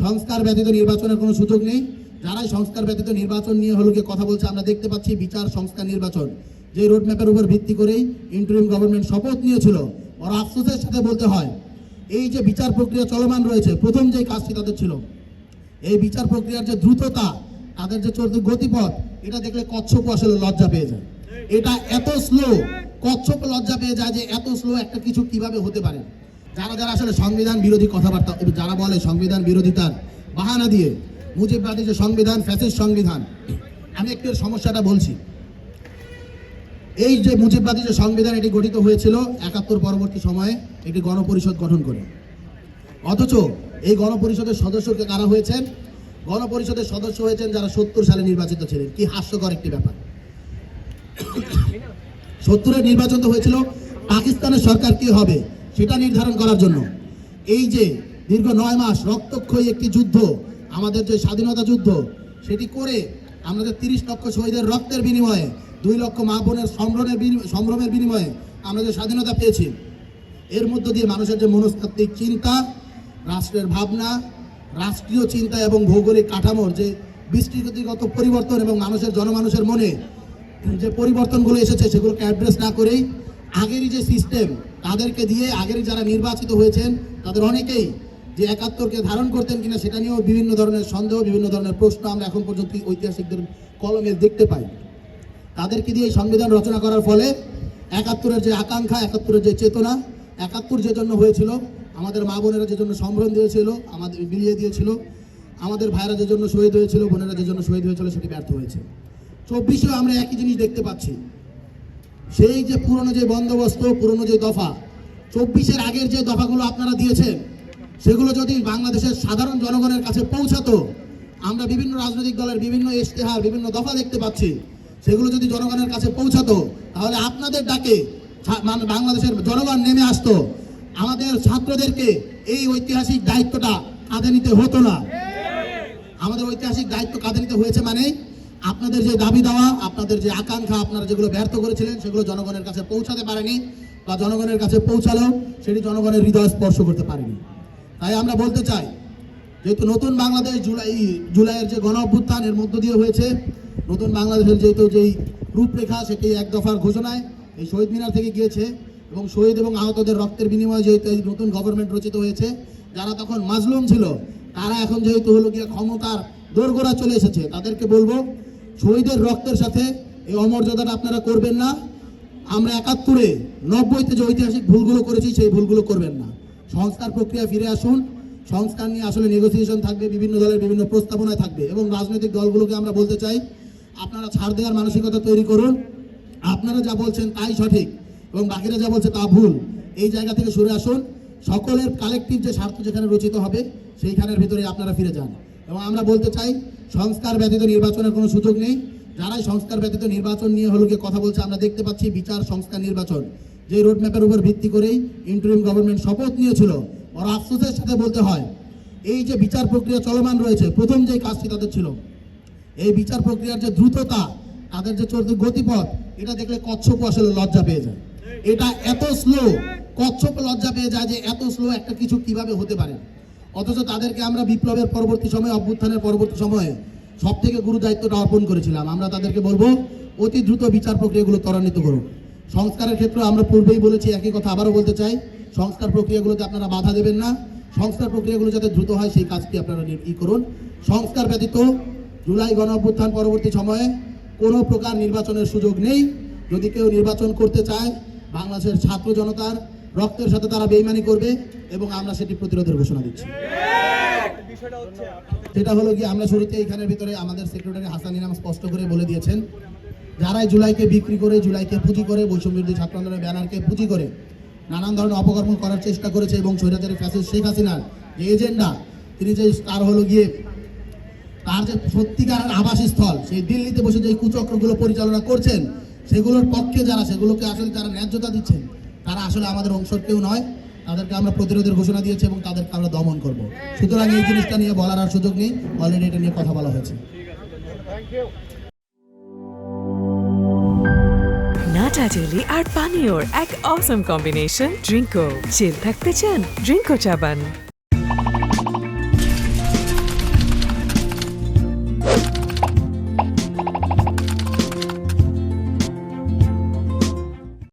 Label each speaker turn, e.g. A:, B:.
A: সংস্কার ব্যতীত নির্বাচনের কোনো সুযোগ নেই। যারাই সংস্কার ব্যতীত নির্বাচন নিয়ে হলো গিয়ে কথা বলছে, আমরা দেখতে পাচ্ছি বিচার সংস্কার নির্বাচন যে রোডম্যাপের উপর ভিত্তি করেই ইন্টারিম গভর্নমেন্ট শপথ নিয়েছিল। ওরা আফসোসের সাথে বলতে হয়, এই যে বিচার প্রক্রিয়া চলমান রয়েছে, প্রথম যে কাজটি তাদের ছিল, এই বিচার প্রক্রিয়ার যে দ্রুততা, তাদের যে চলতি গতিপথ, এটা দেখলে কচ্ছপ আসলে লজ্জা পেয়ে যায়। এটা এত স্লো, কচ্ছপ লজ্জা পেয়ে যায় যে এত স্লো একটা কিছু কিভাবে হতে পারে। যারা যারা আসলে সংবিধান বিরোধী কথাবার্তা, যারা বলে সংবিধান বিরোধিতার বাহানা দিয়ে মুজিববাদী যে সংবিধান, ফ্যাসিস্ট সংবিধান, আমি একটু সমস্যাটা বলছি। এই যে মুজিববাদী যে সংবিধান, এটি গঠিত হয়েছিল ৭১ পরবর্তী সময়ে একটি গণপরিষদ গঠন করে। অথচ এই গণপরিষদের সদস্যকে কারা হয়েছেন? গণপরিষদের সদস্য হয়েছেন যারা ৭০ সালে নির্বাচিত ছিলেন। কি হাস্যকর একটি ব্যাপার। ৭০-এর নির্বাচন তো হয়েছিল পাকিস্তানের সরকার কি হবে সেটা নির্ধারণ করার জন্য। এই যে দীর্ঘ ৯ মাস রক্তক্ষয়ী একটি যুদ্ধ, আমাদের যে স্বাধীনতা যুদ্ধ, সেটি করে আমাদের ৩০ লক্ষ শহীদের রক্তের বিনিময়ে, ২ লক্ষ মা বোনের সম্ভ্রমের বিনিময়ে আমরা যে স্বাধীনতা পেয়েছি, এর মধ্য দিয়ে মানুষের যে মনস্তাত্ত্বিক চিন্তা, রাষ্ট্রের ভাবনা, রাষ্ট্রীয় চিন্তা এবং ভৌগোলিক কাঠামোর যে বিস্তৃতিগত পরিবর্তন এবং জনমানুষের মনে যে পরিবর্তনগুলো এসেছে, সেগুলোকে অ্যাড্রেস না করেই আগেরই যে সিস্টেম, তাদেরকে দিয়ে আগেরই যারা নির্বাচিত হয়েছেন তাদের অনেকেই যে ৭১-কে ধারণ করতেন কিনা সেটা নিয়েও বিভিন্ন ধরনের সন্দেহ, বিভিন্ন ধরনের প্রশ্ন আমরা এখন পর্যন্ত ঐতিহাসিকদের কলমে দেখতে পাই। তাদেরকে দিয়ে এই সংবিধান রচনা করার ফলে ৭১-এর যে আকাঙ্ক্ষা, ৭১-এর যে চেতনা, ৭১ যে জন্য হয়েছিল, আমাদের মা বোনেরা যে জন্য সম্ভ্রম দিয়েছিল, আমাদের বিলিয়ে দিয়েছিল, আমাদের ভাইরা যে জন্য শহীদ হয়েছিল, বোনেরা যে জন্য শহীদ হয়েছিল, সেটি ব্যর্থ হয়েছে। ২৪-এও আমরা একই জিনিস দেখতে পাচ্ছি। সেই যে পুরনো যে বন্দোবস্ত, পুরনো যে দফা, ২৪-এর আগের যে দফাগুলো আপনারা দিয়েছেন, সেগুলো যদি বাংলাদেশের সাধারণ জনগণের কাছে পৌঁছাতো, আমরা বিভিন্ন রাজনৈতিক দলের বিভিন্ন ইশতেহার, বিভিন্ন দফা দেখতে পাচ্ছি, সেগুলো যদি জনগণের কাছে পৌঁছাতো, তাহলে আপনাদের ডাকে বাংলাদেশের জনগণ নেমে আসতো। আমাদের ছাত্রদেরকে এই ঐতিহাসিক দায়িত্বটা কাঁধে নিতে হতো না। আমাদের ঐতিহাসিক দায়িত্ব কাঁধে নিতে হয়েছে মানে আপনাদের যে দাবি দেওয়া, আপনাদের যে আকাঙ্ক্ষা, আপনারা যেগুলো ব্যর্থ করেছিলেন, সেগুলো জনগণের কাছে পৌঁছাতে পারেনি, বা জনগণের কাছে পৌঁছালেও সেটি জনগণের হৃদয় স্পর্শ করতে পারেনি। তাই আমরা বলতে চাই, যেহেতু নতুন বাংলাদেশ জুলাইয়ের যে গণ অভ্যুত্থান, এর মধ্য দিয়ে হয়েছে, নতুন বাংলাদেশের যেহেতু যেই রূপরেখা, সেটি এক দফার ঘোষণায় এই শহীদ মিনার থেকে গিয়েছে, এবং শহীদ এবং আহতদের রক্তের বিনিময়ে যেহেতু এই নতুন গভর্নমেন্ট রচিত হয়েছে, যারা তখন মাজলুম ছিল, তারা এখন যেহেতু হলো গিয়ে ক্ষমতার দোরগোড়া চলে এসেছে, তাদেরকে বলবো, শহীদের রক্তের সাথে এই অমর্যাদাটা আপনারা করবেন না। আমরা ৭১-এ ৯০-তে যে ঐতিহাসিক ভুলগুলো করেছি, সেই ভুলগুলো করবেন না। সংস্কার প্রক্রিয়া ফিরে আসুন। সংস্কার নিয়ে আসলে নেগোসিয়েশন থাকবে, বিভিন্ন দলের বিভিন্ন প্রস্তাবনায় থাকবে, এবং রাজনৈতিক দলগুলোকে আমরা বলতে চাই, আপনারা ছাড় দেওয়ার মানসিকতা তৈরি করুন। আপনারা যা বলছেন তাই সঠিক এবং বাকিরা যা বলছে তা ভুল, এই জায়গা থেকে সরে আসুন। সকলের কালেকটিভ যে স্বার্থ যেখানে রচিত হবে, সেইখানের ভিতরে আপনারা ফিরে যান। এবং আমরা বলতে চাই, সংস্কার ব্যতীত নির্বাচনের কোনো সুযোগ নেই। যারাই সংস্কার ব্যতীত নির্বাচন নিয়ে হলো গিয়ে কথা বলছে, আমরা দেখতে পাচ্ছি বিচার সংস্কার নির্বাচন যে রোডম্যাপের উপর ভিত্তি করেই ইন্টারিম গভর্নমেন্ট শপথ নিয়েছিল। ওরা আফসোসের সাথে বলতে হয়, এই যে বিচার প্রক্রিয়া চলমান রয়েছে, প্রথম যে কাজটি তাদের ছিল, এই বিচার প্রক্রিয়ার যে দ্রুততা, তাদের যে চলতি গতিপথ, এটা দেখলে কচ্ছপ আসলে লজ্জা পেয়ে যায়। এটা এত স্লো, কচ্ছপ লজ্জা পেয়ে যায় যে এত স্লো একটা কিছু কিভাবে হতে পারে। অথচ তাদেরকে আমরা বিপ্লবের পরবর্তী সময়ে, অভ্যুত্থানের পরবর্তী সময়ে সব থেকে গুরু দায়িত্বটা অর্পণ করেছিলাম। আমরা তাদেরকে বলবো, অতি দ্রুত বিচার প্রক্রিয়াগুলো ত্বরান্বিত করুন। সংস্কারের ক্ষেত্রে আমরা পূর্বেই বলেছি, একই কথা আবারও বলতে চাই, সংস্কার প্রক্রিয়াগুলোতে আপনারা বাধা দেবেন না। সংস্কার প্রক্রিয়াগুলো যাতে দ্রুত হয়, সেই কাজটি আপনারা করুন। সংস্কার ব্যতীত জুলাই গণ অভ্যুত্থান পরবর্তী সময়ে কোনো প্রকার নির্বাচনের সুযোগ নেই। যদি কেউ নির্বাচন করতে চায়, বাংলাদেশের ছাত্র জনতার রক্তের সাথে তারা বেইমানি করবে, এবং আমরা সেটি প্রতিরোধের ঘোষণা দিচ্ছি। সেটা হলো কি, আমরা শুরুতে এখানের ভিতরে আমাদের সেক্রেটারি হাসান ইনাম স্পষ্ট করে বলে দিয়েছেন, যারাই জুলাইকে বিক্রি করে, জুলাইকে পুঁজি করে, বৈষম্য বিরোধী ছাত্র আন্দোলনের ব্যানারকে পুঁজি করে নানান ধরনের অপকর্ম করার চেষ্টা করেছে, এবং স্বৈরাচারী ফ্যাসিস্ট শেখ হাসিনার যে এজেন্ডা, তিনি যে তার হলো গিয়ে তার যে সত্যিকারের আবাসস্থল, সেই দিল্লিতে বসে যে কুচক্রগুলো পরিচালনা করছেন, সেগুলোর পক্ষে যারা, সেগুলোকে আসলে যারা ন্যায্যতা দিচ্ছেন, তারা আসলে আমাদের অংশের কেউ নয়। তাদেরকে আমরা প্রতিরোধের ঘোষণা দিয়েছি এবং তাদেরকে আমরা দমন করব। সুতরাং এই জিনিসটা নিয়ে বলার আর সুযোগ নেই, অলরেডি এটা নিয়ে কথা বলা হয়েছে।
B: নাটা জেলি আর পানীয়র এক অসম কম্বিনেশন, ড্রিঙ্কো। চিল থাকতে চান, ড্রিঙ্কো চাবান।